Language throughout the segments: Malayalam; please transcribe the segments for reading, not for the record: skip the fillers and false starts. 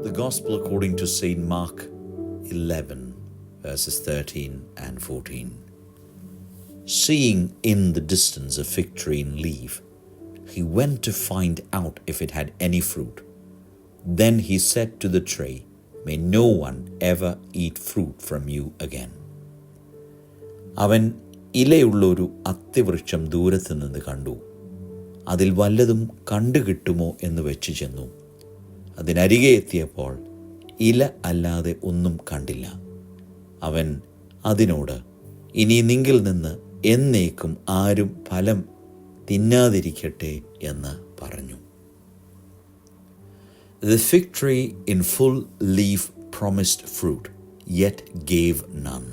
The Gospel according to St. Mark 11, verses 13 and 14. Seeing in the distance a fig tree in leaf, he went to find out if it had any fruit. Then he said to the tree, "May no one ever eat fruit from you again." അവൻ ഇലയുള്ളൊരു അത്തിവൃക്ഷം ദൂരത്ത് നിന്ന് കണ്ടു. അതിൽ വല്ലതും കണ്ടുകിട്ടുമോ എന്ന് വെച്ച് ചെന്നു. അതിനരികെ എത്തിയപ്പോൾ ഇല അല്ലാതെ ഒന്നും കണ്ടില്ല. അവൻ അതിനോട്, "ഇനി നിങ്കിൽ നിന്ന് എന്നേക്കും ആരും ഫലം തിന്നാതിരിക്കട്ടെ" എന്ന് പറഞ്ഞു. The fig tree in full leaf promised fruit, yet gave none.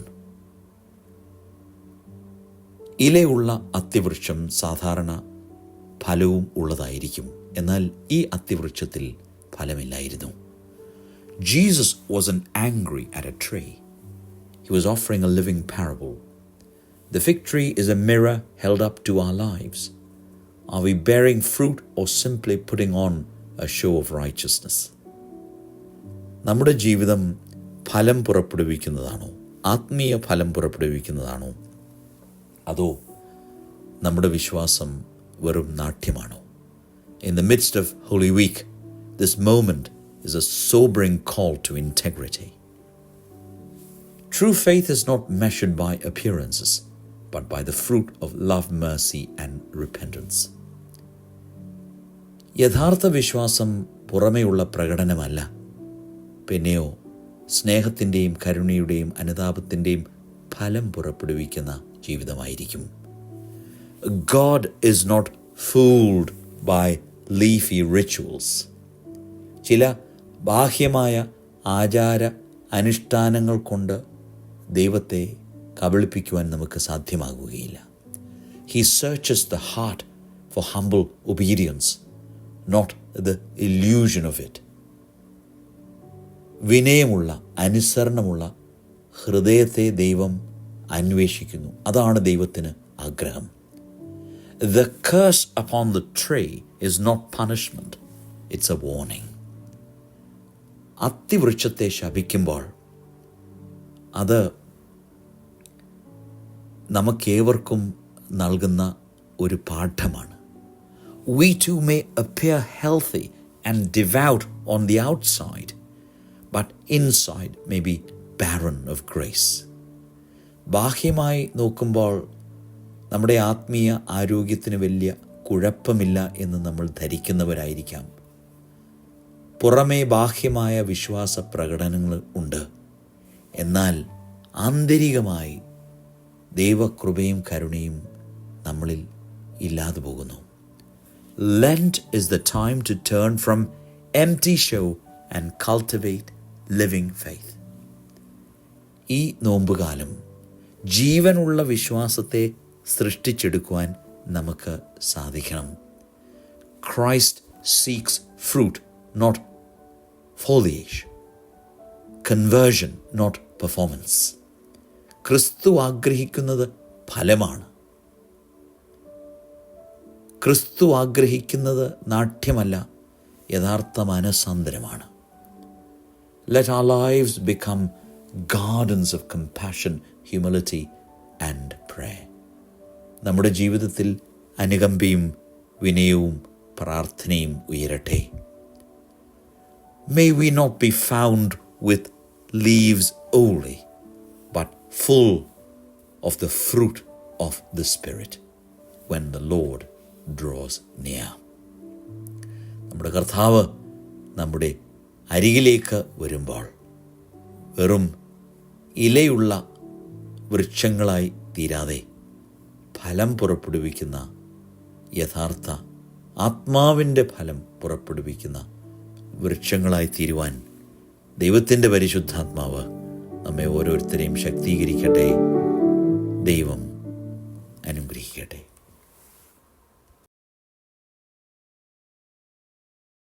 ഇലയുള്ള അത്തിവൃക്ഷം സാധാരണ ഫലവും ഉള്ളതായിരിക്കും. എന്നാൽ ഈ അത്തിവൃക്ഷത്തിൽ ഫലമില്ലായിരുന്നു. Jesus wasn't angry at a tree. He was offering a living parable. The fig tree is a mirror held up to our lives. Are we bearing fruit or simply putting on a show of righteousness? നമ്മുടെ ജീവിതം ഫലം പുറപ്പെടുവിക്കുന്നതാണോ, ആത്മീയ ഫലം പുറപ്പെടുവിക്കുന്നതാണോ, അതോ നമ്മുടെ വിശ്വാസം വെറും നാട്യമാണോ? In the midst of Holy Week, this moment is a sobering call to integrity. True faith is not measured by appearances, but by the fruit of love, mercy, and repentance. യഥാർത്ഥ വിശ്വാസം പുറമേയുള്ള പ്രകടനമല്ല, പിന്നെയോ സ്നേഹത്തിൻ്റെയും കരുണയുടെയും അനുതാപത്തിൻ്റെയും ഫലം പുറപ്പെടുവിക്കുന്ന ജീവിതമായിരിക്കും. God is not fooled by leafy rituals. ചില ബാഹ്യമായ ആചാര അനുഷ്ഠാനങ്ങൾ കൊണ്ട് ദൈവത്തെ കബളിപ്പിക്കുവാൻ നമുക്ക് സാധ്യമാകുകയില്ല. He searches the heart for humble obedience, not the illusion of it. വിനയമുള്ള, അനുസരണമുള്ള ഹൃദയത്തെ ദൈവം അന്വേഷിക്കുന്നു. അതാണ് ദൈവത്തിന് ആഗ്രഹം. The curse upon the tree is not punishment, it's a warning. അത്തിവൃക്ഷത്തെ ശപിക്കുമ്പോൾ അത് നമുക്കേവർക്കും നൽകുന്ന ഒരു പാഠമാണ്. We too may appear healthy and devout on the outside, but inside may be barren of grace. ബാഹ്യമായി നോക്കുമ്പോൾ നമ്മുടെ ആത്മീയ ആരോഗ്യത്തിന് വലിയ കുഴപ്പമില്ല എന്ന് നമ്മൾ ധരിക്കുന്നവരായിരിക്കാം. പുറമേ ബാഹ്യമായ വിശ്വാസ പ്രകടനങ്ങൾ ഉണ്ട്, എന്നാൽ ആന്തരികമായി ദൈവകൃപയും കരുണയും നമ്മളിൽ ഇല്ലാതെ പോകുന്നു. Lent is the time to turn from empty show and cultivate living faith. ഈ നോമ്പുകാലം ജീവനുള്ള വിശ്വാസത്തെ സൃഷ്ടിച്ചെടുക്കുവാൻ നമുക്ക് സാധിക്കണം. Christ seeks fruit, not foliage. Conversion, not performance. ക്രിസ്തു ആഗ്രഹിക്കുന്നത് ഫലമാണ്. ക്രിസ്തു ആഗ്രഹിക്കുന്നത് നാട്യമല്ല, യഥാർത്ഥ മനസാന്തരമാണ്. Let our lives become gardens of compassion, humility and prayer. നമ്മുടെ ജീവിതത്തിൽ അനുകമ്പയും വിനയവും പ്രാർത്ഥനയും ഉയരട്ടെ. May we not be found with leaves only, but full of the fruit of the Spirit when the Lord draws near. നമ്മുടെ കർത്താവ് നമ്മുടെ അരികിലേക്ക് വരുമ്പോൾ വെറും ഇലയുള്ള വൃക്ഷങ്ങളായി തീരാതെ ഫലം പുറപ്പെടുവിക്കുന്ന, യഥാർത്ഥ ആത്മാവിൻ്റെ ഫലം പുറപ്പെടുവിക്കുന്ന വൃക്ഷങ്ങളായി തീരുവാൻ ദൈവത്തിൻ്റെ പരിശുദ്ധാത്മാവ് നമ്മെ ഓരോരുത്തരെയും ശക്തീകരിക്കട്ടെ. ദൈവം അനുഗ്രഹിക്കട്ടെ.